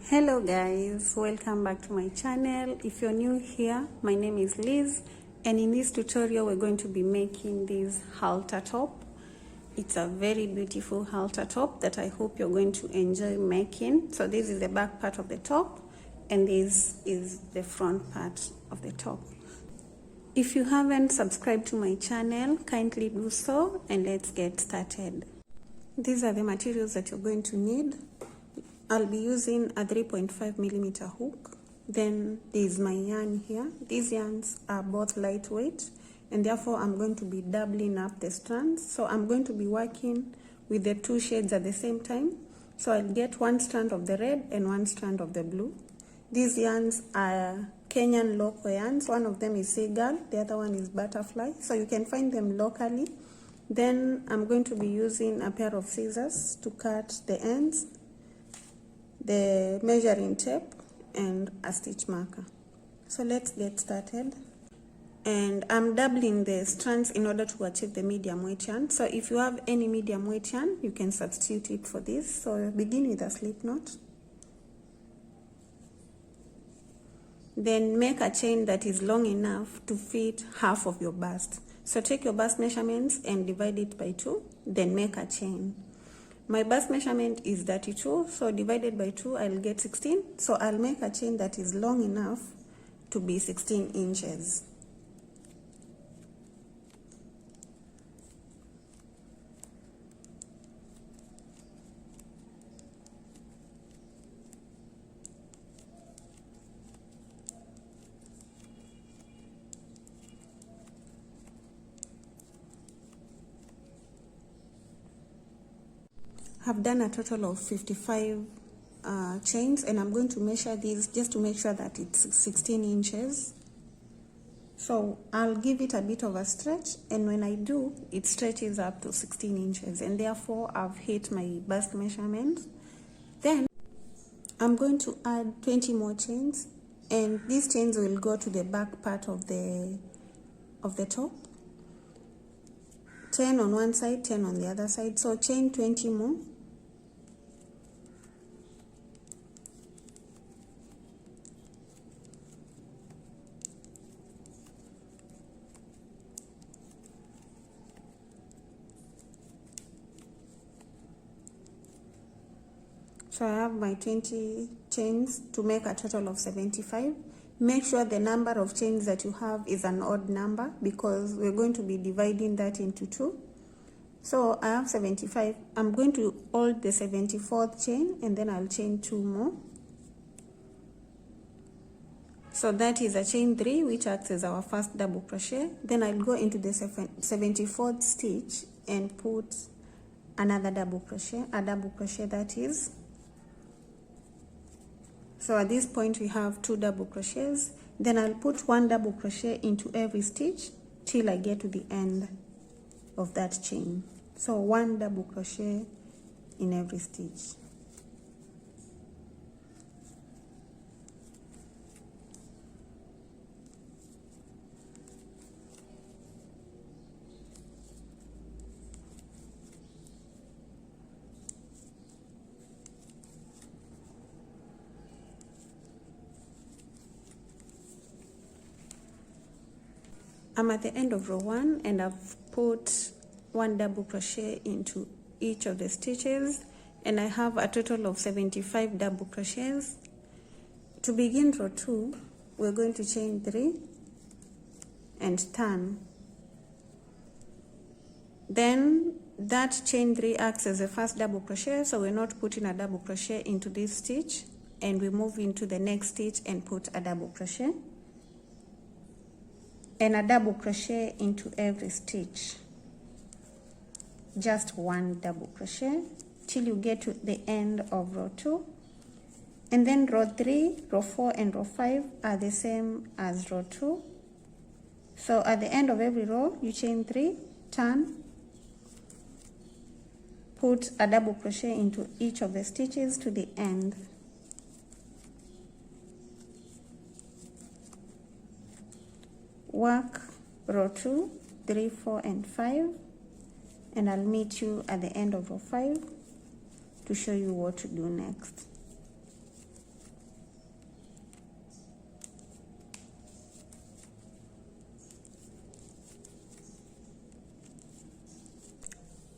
Hello guys, welcome back to my channel. If you're new here, my name is Liz, and in this tutorial we're going to be making this halter top. It's a very beautiful halter top that I hope you're going to enjoy making. So this is the back part of the top and this is the front part of the top. If you haven't subscribed to my channel, kindly do so, and let's get started. These are the materials that you're going to need. I'll be using a 3.5mm hook. Then there's my yarn here. These yarns are both lightweight, and therefore I'm going to be doubling up the strands. So I'm going to be working with the two shades at the same time. So I'll get one strand of the red and one strand of the blue. These yarns are Kenyan local yarns. One of them is seagull, the other one is butterfly. So you can find them locally. Then I'm going to be using a pair of scissors to cut the ends, the measuring tape, and a stitch marker. So let's get started. And I'm doubling the strands in order to achieve the medium weight yarn. So if you have any medium weight yarn, you can substitute it for this. So begin with a slip knot. Then make a chain that is long enough to fit half of your bust. So take your bust measurements and divide it by 2, then make a chain. My bust measurement is 32, so divided by 2, I'll get 16. So I'll make a chain that is long enough to be 16 inches. I've done a total of 55 chains, and I'm going to measure these just to make sure that it's 16 inches. So I'll give it a bit of a stretch, and when I do, it stretches up to 16 inches, and therefore I've hit my bust measurement. Then I'm going to add 20 more chains, and these chains will go to the back part of the top. 10 on one side, 10 on the other side. So chain 20 more. So I have my 20 chains to make a total of 75. Make sure the number of chains that you have is an odd number, because we're going to be dividing that into 2. So I have 75. I'm going to hold the 74th chain, and then I'll chain 2 more. So that is a chain 3, which acts as our first double crochet. Then I'll go into the 74th stitch and put another double crochet, a double crochet that is. So at this point we have 2 double crochets. Then I'll put 1 double crochet into every stitch till I get to the end of that chain. So 1 double crochet in every stitch. I'm at the end of row 1, and I've put 1 double crochet into each of the stitches, and I have a total of 75 double crochets. To begin row 2, we're going to chain 3 and turn. Then that chain 3 acts as the first double crochet, so we're not putting a double crochet into this stitch, and we move into the next stitch and put a double crochet and a double crochet into every stitch. Just 1 double crochet till you get to the end of row 2. And then row 3, row 4, and row 5 are the same as row 2. So at the end of every row, you chain 3, turn, put a double crochet into each of the stitches to the end. Work row 2, 3, 4, and 5, and I'll meet you at the end of row 5 to show you what to do next.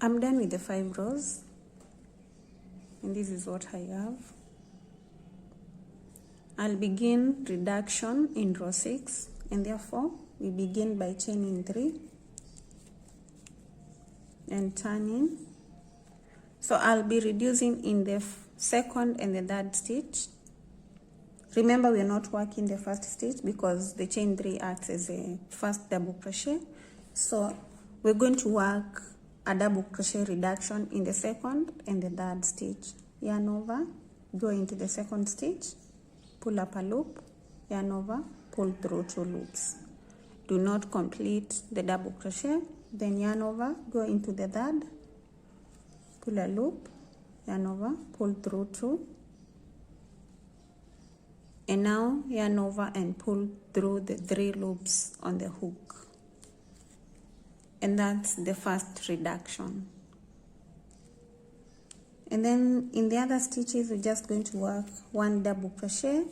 I'm done with the 5 rows, and this is what I have. I'll begin reduction in row 6, and therefore we begin by chaining 3 and turning. So I'll be reducing in the second and the third stitch. Remember, we're not working the first stitch because the chain 3 acts as a first double crochet. So we're going to work a double crochet reduction in the second and the third stitch. Yarn over, go into the second stitch, pull up a loop, yarn over, pull through 2 loops. Do not complete the double crochet, then yarn over, go into the third, pull a loop, yarn over, pull through 2, and now yarn over and pull through the 3 loops on the hook. And that's the first reduction. And then in the other stitches, we're just going to work 1 double crochet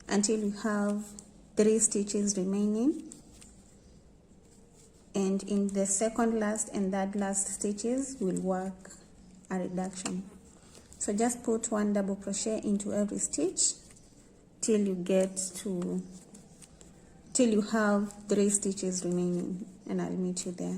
until you have 3 stitches remaining. And in the second last and third last stitches, we'll work a reduction. So just put 1 double crochet into every stitch till you have 3 stitches remaining, and I'll meet you there.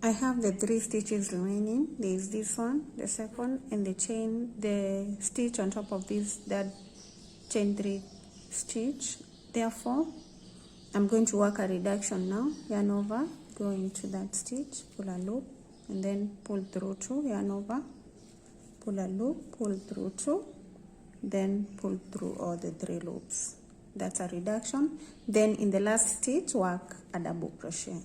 I have the 3 stitches remaining. There is this one, the second, and the stitch on top of this, that chain 3 stitch. Therefore, I'm going to work a reduction now. Yarn over, go into that stitch, pull a loop, and then pull through 2, yarn over, pull a loop, pull through 2, then pull through all the 3 loops. That's a reduction. Then in the last stitch, work a double crochet.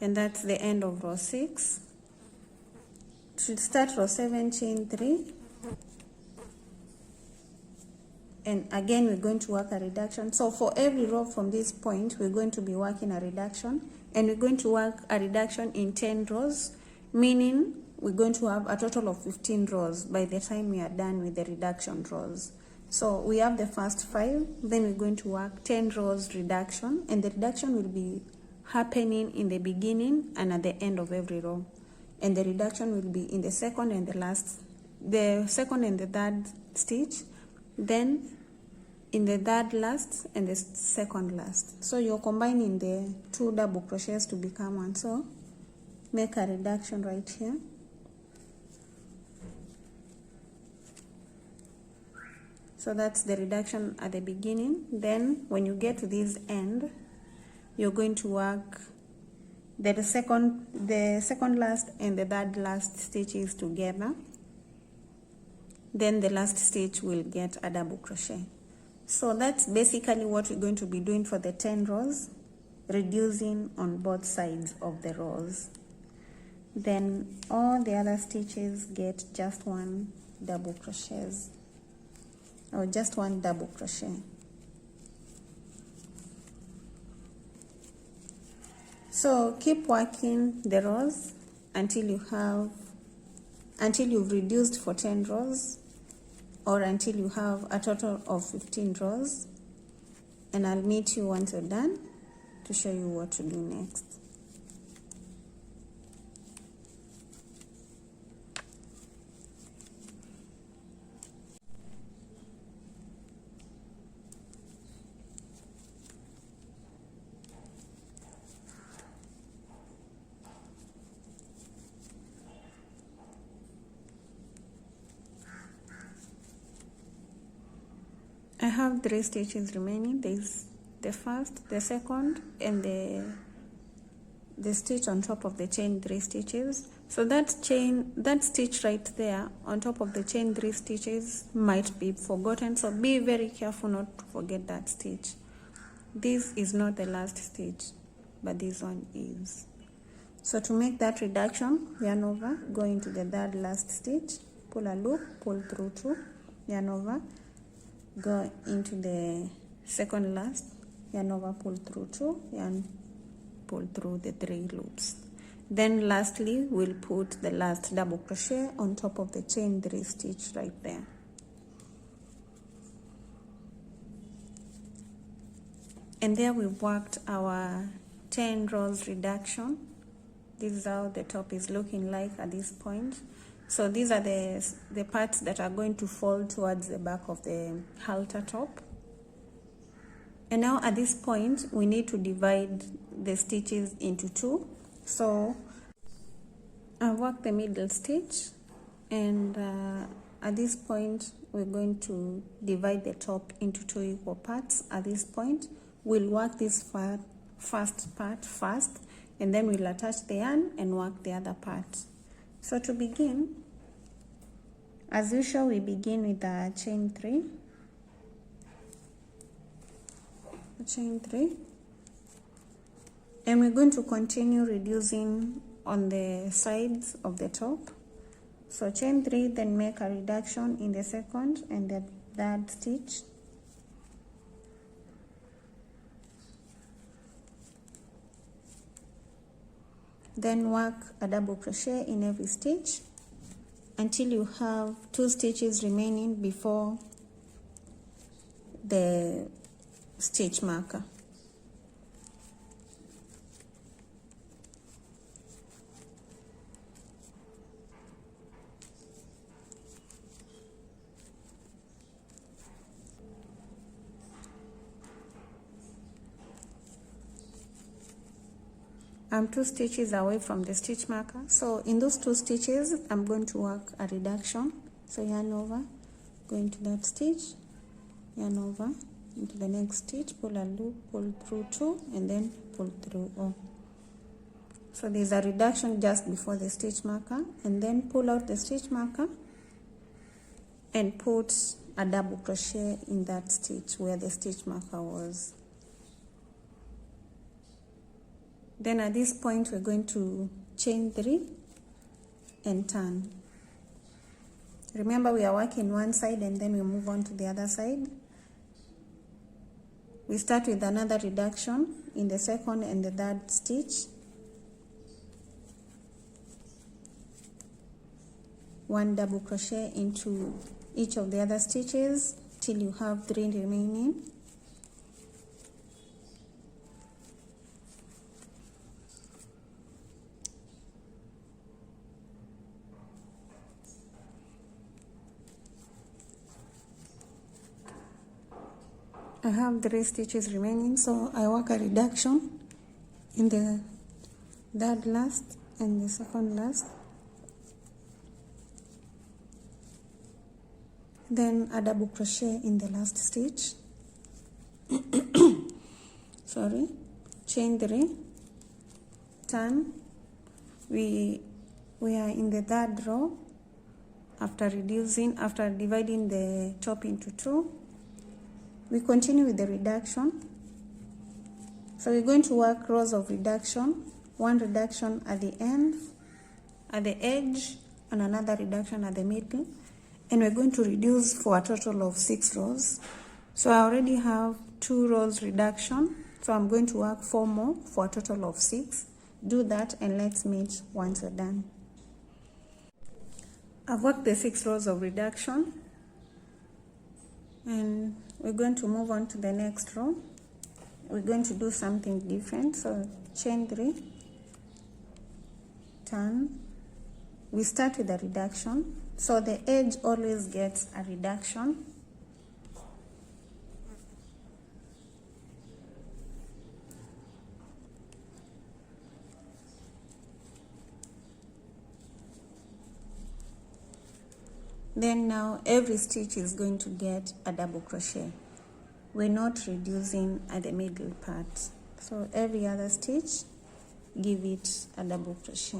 And that's the end of row 6. To start row 7, chain 3. And again, we're going to work a reduction. So for every row from this point, we're going to be working a reduction. And we're going to work a reduction in 10 rows, meaning we're going to have a total of 15 rows by the time we are done with the reduction rows. So we have the first 5, then we're going to work 10 rows reduction, and the reduction will be happening in the beginning and at the end of every row, and the reduction will be in the second and the third stitch, then in the third last and the second last. So you're combining the 2 double crochets to become 1. So make a reduction right here. So that's the reduction at the beginning. Then when you get to this end, you're going to work the second last and the third last stitches together. Then the last stitch will get a double crochet. So that's basically what we're going to be doing for the 10 rows, reducing on both sides of the rows. Then all the other stitches get just 1 double crochets, or just 1 double crochet. So keep working the rows until you've reduced for 10 rows, or until you have a total of 15 rows, and I'll meet you once you're done to show you what to do next. I have 3 stitches remaining. There's the first, the second, and the stitch on top of the chain 3 stitches. So that stitch right there on top of the chain 3 stitches might be forgotten. So be very careful not to forget that stitch. This is not the last stitch, but this one is. So to make that reduction, yarn over, go into the third last stitch, pull a loop, pull through 2, yarn over, go into the second last, yarn over, pull through 2, yarn, pull through the 3 loops. Then lastly, we'll put the last double crochet on top of the chain 3 stitch right there. And there we've worked our 10 rows reduction. This is how the top is looking like at this point. So these are the parts that are going to fall towards the back of the halter top. And now at this point, we need to divide the stitches into 2. So I work the middle stitch, and at this point, we're going to divide the top into 2 equal parts. At this point, we'll work this first part first, and then we'll attach the yarn and work the other part. So to begin, as usual, we begin with the chain 3. Chain 3, and we're going to continue reducing on the sides of the top. So chain 3, then make a reduction in the second and the third stitch. Then work a double crochet in every stitch until you have 2 stitches remaining before the stitch marker. I'm 2 stitches away from the stitch marker. So in those 2 stitches, I'm going to work a reduction. So yarn over, go into that stitch, yarn over, into the next stitch, pull a loop, pull through 2, and then pull through all. So there's a reduction just before the stitch marker, and then pull out the stitch marker and put a double crochet in that stitch where the stitch marker was. Then at this point, we're going to chain 3 and turn. Remember, we are working one side and then we move on to the other side. We start with another reduction in the second and the third stitch. 1 double crochet into each of the other stitches till you have 3 remaining. I have 3 stitches remaining, so I work a reduction in the third last and the second last, then a double crochet in the last stitch. Sorry, chain 3, turn. We are in the third row after dividing the top into 2. We continue with the reduction. So we're going to work rows of reduction, 1 reduction at the end, at the edge, and another reduction at the middle. And we're going to reduce for a total of 6 rows. So I already have 2 rows reduction, so I'm going to work 4 more for a total of 6. Do that and let's meet once we're done. I've worked the 6 rows of reduction, and we're going to move on to the next row. We're going to do something different. So chain 3, turn. We start with a reduction. So the edge always gets a reduction. Then now every stitch is going to get a double crochet. We're not reducing at the middle part. So every other stitch, give it a double crochet.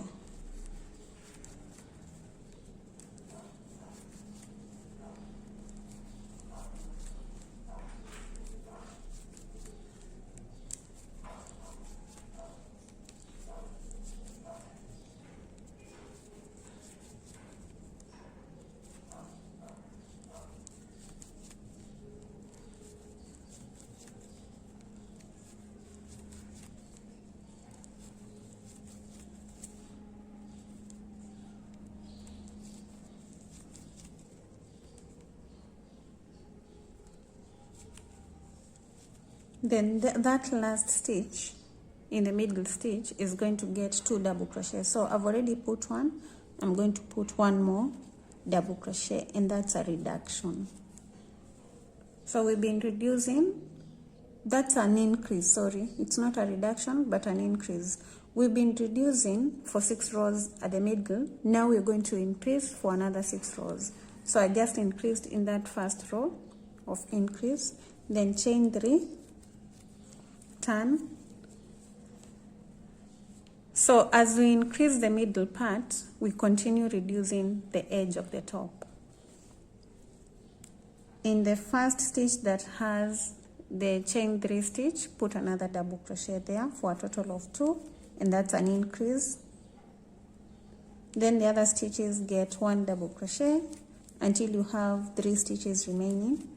Then that last stitch in the middle stitch is going to get 2 double crochets. So I've already put one, I'm going to put one more double crochet, and that's a reduction. So we've been reducing, that's an increase, sorry, it's not a reduction but an increase. We've been reducing for 6 rows at the middle. Now we're going to increase for another 6 rows. So I just increased in that first row of increase, then chain 3, turn. So as we increase the middle part, we continue reducing the edge of the top. In the first stitch that has the chain 3 stitch, put another double crochet there for a total of 2, and that's an increase. Then the other stitches get 1 double crochet until you have 3 stitches remaining.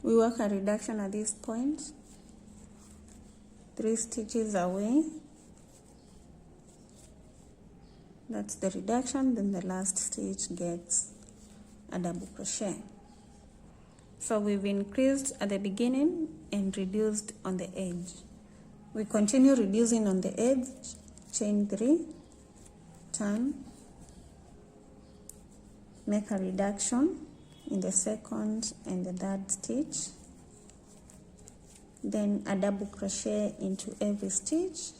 We work a reduction at this point, 3 stitches away. That's the reduction. Then the last stitch gets a double crochet. So we've increased at the beginning and reduced on the edge. We continue reducing on the edge, chain 3, turn, make a reduction in the second and the third stitch, then a double crochet into every stitch,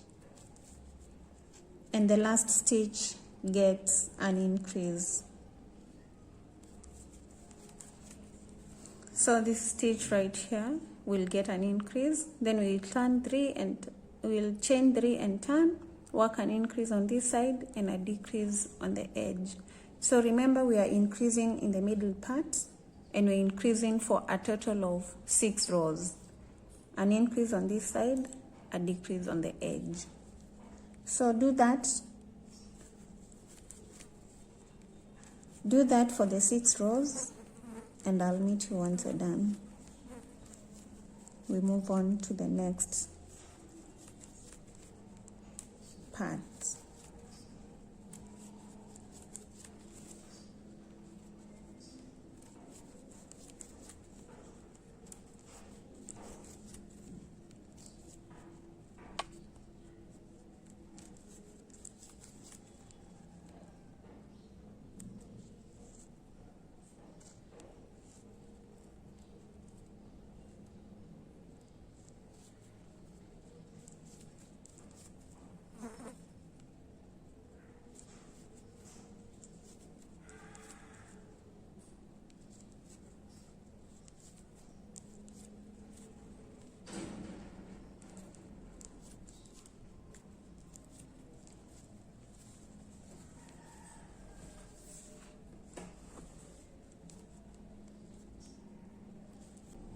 and the last stitch gets an increase. So this stitch right here will get an increase, then we'll turn 3 and we'll chain 3 and turn, work an increase on this side and a decrease on the edge. So remember, we are increasing in the middle part and we're increasing for a total of 6 rows. An increase on this side, a decrease on the edge. So do that for the 6 rows, and I'll meet you once we're done. We move on to the next part.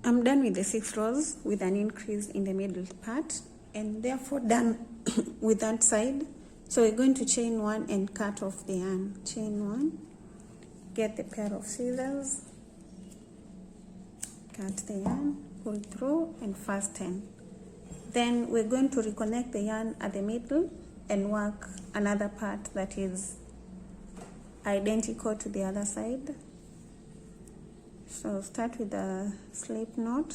I'm done with the 6 rows with an increase in the middle part, and therefore done with that side. So we're going to chain 1 and cut off the yarn. Chain 1, get the pair of scissors, cut the yarn, pull through and fasten. Then we're going to reconnect the yarn at the middle and work another part that is identical to the other side. So start with the slip knot,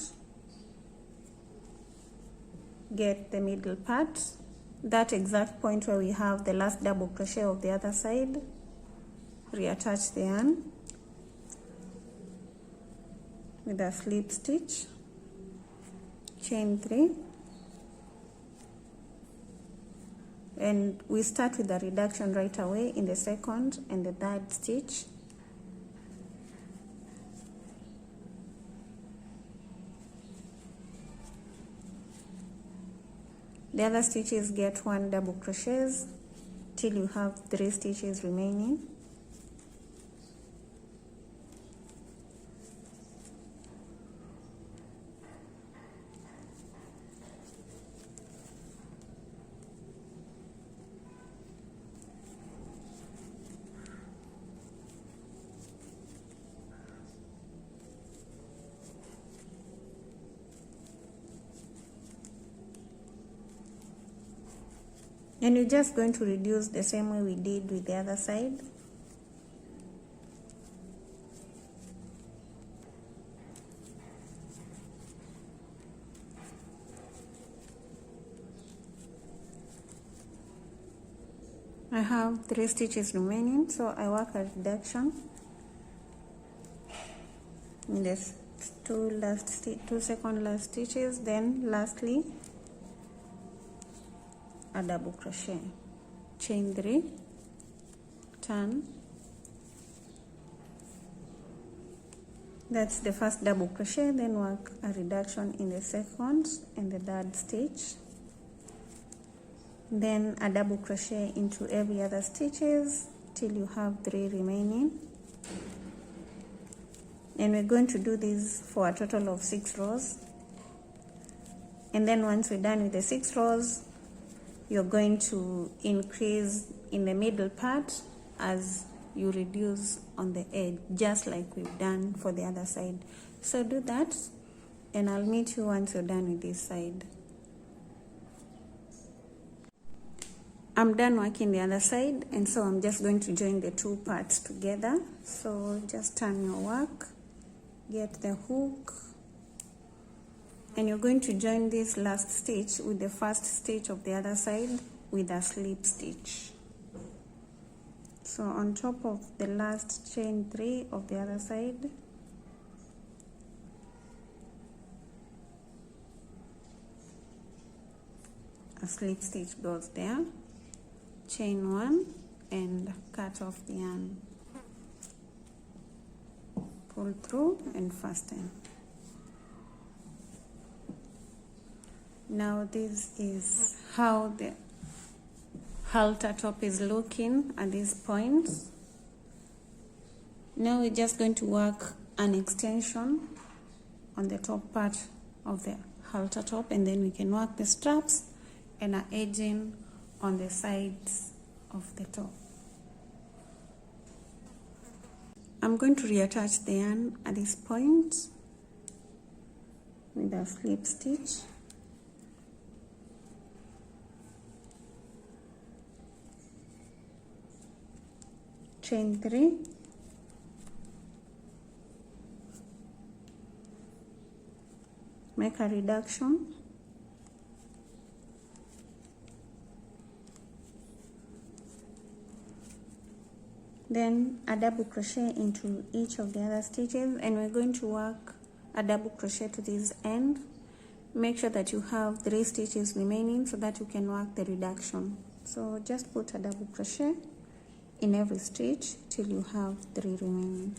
get the middle part, that exact point where we have the last double crochet of the other side, reattach the yarn with a slip stitch, chain 3, and we start with the reduction right away in the second and the third stitch. The other stitches get 1 double crochets till you have 3 stitches remaining. And you're just going to reduce the same way we did with the other side. I have 3 stitches remaining, so I work a reduction in this two second last stitches, then lastly a double crochet, chain 3, turn. That's the first double crochet, then work a reduction in the second and the third stitch, then a double crochet into every other stitches till you have 3 remaining. And we're going to do this for a total of 6 rows. And then once we're done with the 6 rows, you're going to increase in the middle part as you reduce on the edge, just like we've done for the other side. So do that, and I'll meet you once you're done with this side. I'm done working the other side, and so I'm just going to join the 2 parts together. So just turn your work, get the hook, and you're going to join this last stitch with the first stitch of the other side with a slip stitch. So on top of the last chain 3 of the other side, a slip stitch goes there, chain 1 and cut off the yarn, pull through and fasten. Now this is how the halter top is looking at these points. Now we're just going to work an extension on the top part of the halter top, and then we can work the straps and an edging on the sides of the top. I'm going to reattach the yarn at this point with a slip stitch. Chain 3, make a reduction, then a double crochet into each of the other stitches, and we're going to work a double crochet to this end. Make sure that you have 3 stitches remaining so that you can work the reduction. So just put a double crochet in every stitch till you have 3 remaining.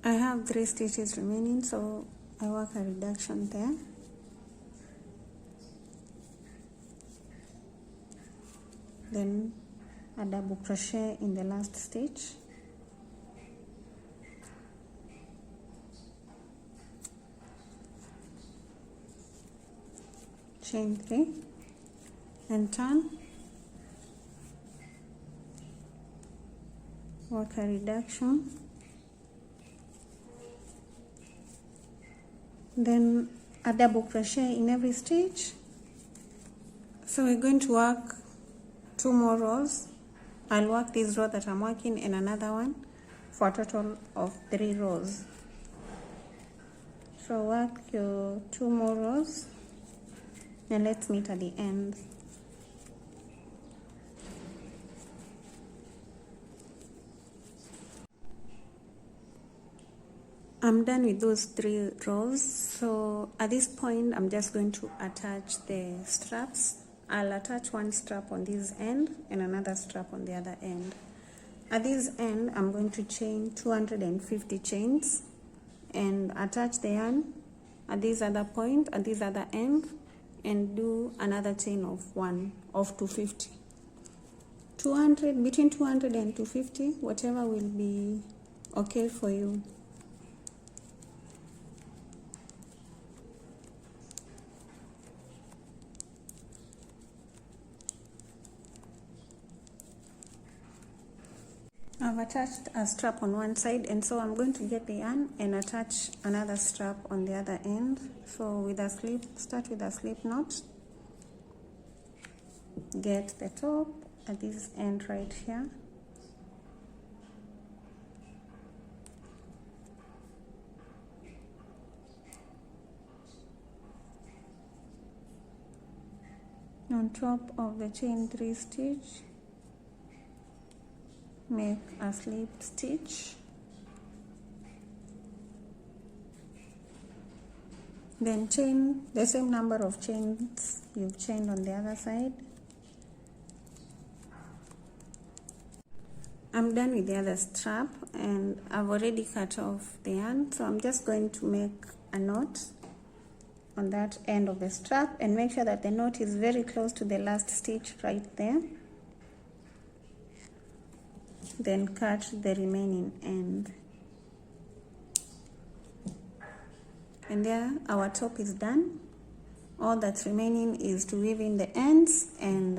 I have 3 stitches remaining, so I work a reduction there. Then a double crochet in the last stitch. Chain 3 and turn. Work a reduction. Then a double crochet in every stitch. So we're going to work 2 more rows. I'll work this row that I'm working and another one for a total of 3 rows. So work your 2 more rows and let's meet at the end. I'm done with those 3 rows, so at this point I'm just going to attach the straps. I'll attach one strap on this end and another strap on the other end. At this end I'm going to chain 250 chains and attach the yarn at this other point, at this other end, and do another chain of 250. 200, between 200 and 250, whatever will be okay for you. I've attached a strap on one side, and so I'm going to get the yarn and attach another strap on the other end. So with a slip, start with a slip knot, get the top at this end right here, on top of the chain 3 stitch, make a slip stitch, then chain the same number of chains you've chained on the other side. I'm done with the other strap and I've already cut off the yarn, so I'm just going to make a knot on that end of the strap and make sure that the knot is very close to the last stitch right there. Then cut the remaining end. And there our top is done. All that's remaining is to weave in the ends and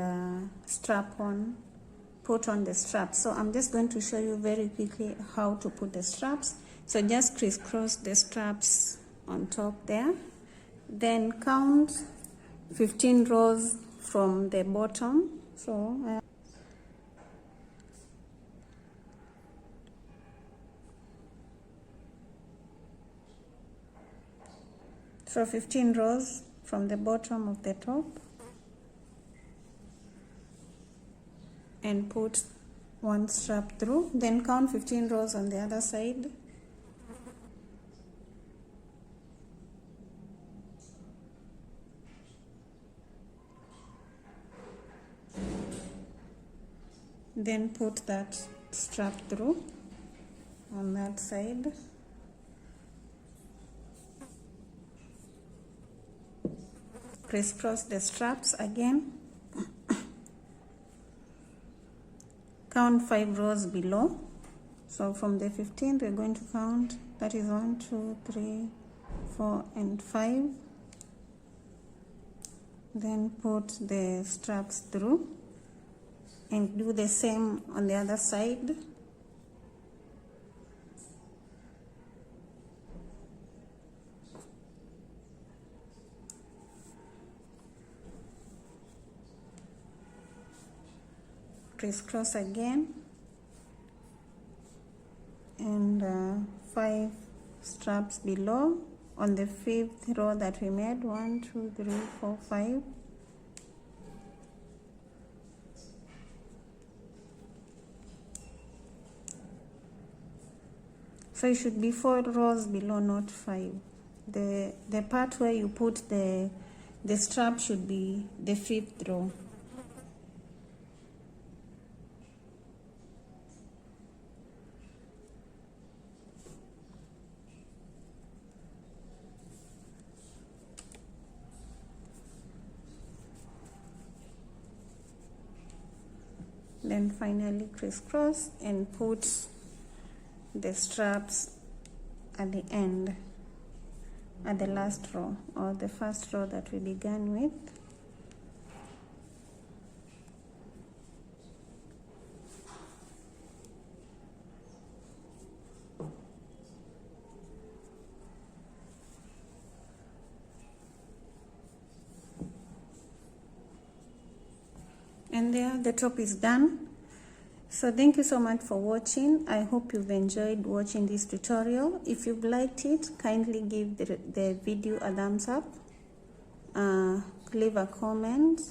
put on the straps. So I'm just going to show you very quickly how to put the straps. So just crisscross the straps on top there. Then count 15 rows from the bottom. So 15 rows from the bottom of the top, and put one strap through. Then count 15 rows on the other side. Then put that strap through on that side. Crisscross the straps again. Count 5 rows below. So from the 15th we're going to count, that is 1, 2, 3, 4 and 5. Then put the straps through and do the same on the other side. Crisscross again, and 5 straps below on the 5th row that we made. 1, 2, 3, 4, 5. So it should be 4 rows below, not 5. The part where you put the strap should be the 5th row. Then finally crisscross and put the straps at the end, at the last row or the first row that we began with. And there the top is done. So thank you so much for watching. I hope you've enjoyed watching this tutorial. If you've liked it, kindly give the video a thumbs up, leave a comment.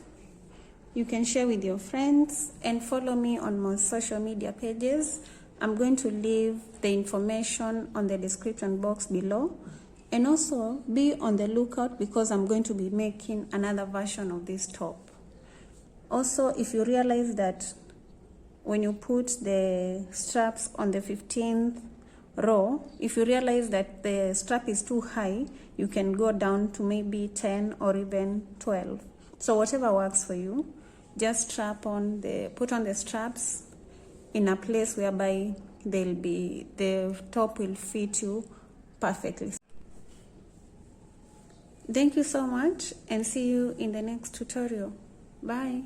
You can share with your friends and follow me on my social media pages. I'm going to leave the information on the description box below. And also be on the lookout because I'm going to be making another version of this top. Also, if you realize that when you put the straps on the 15th row, if you realize that the strap is too high, you can go down to maybe 10 or even 12. So whatever works for you, just put on the straps in a place whereby the top will fit you perfectly. Thank you so much, and see you in the next tutorial. Bye.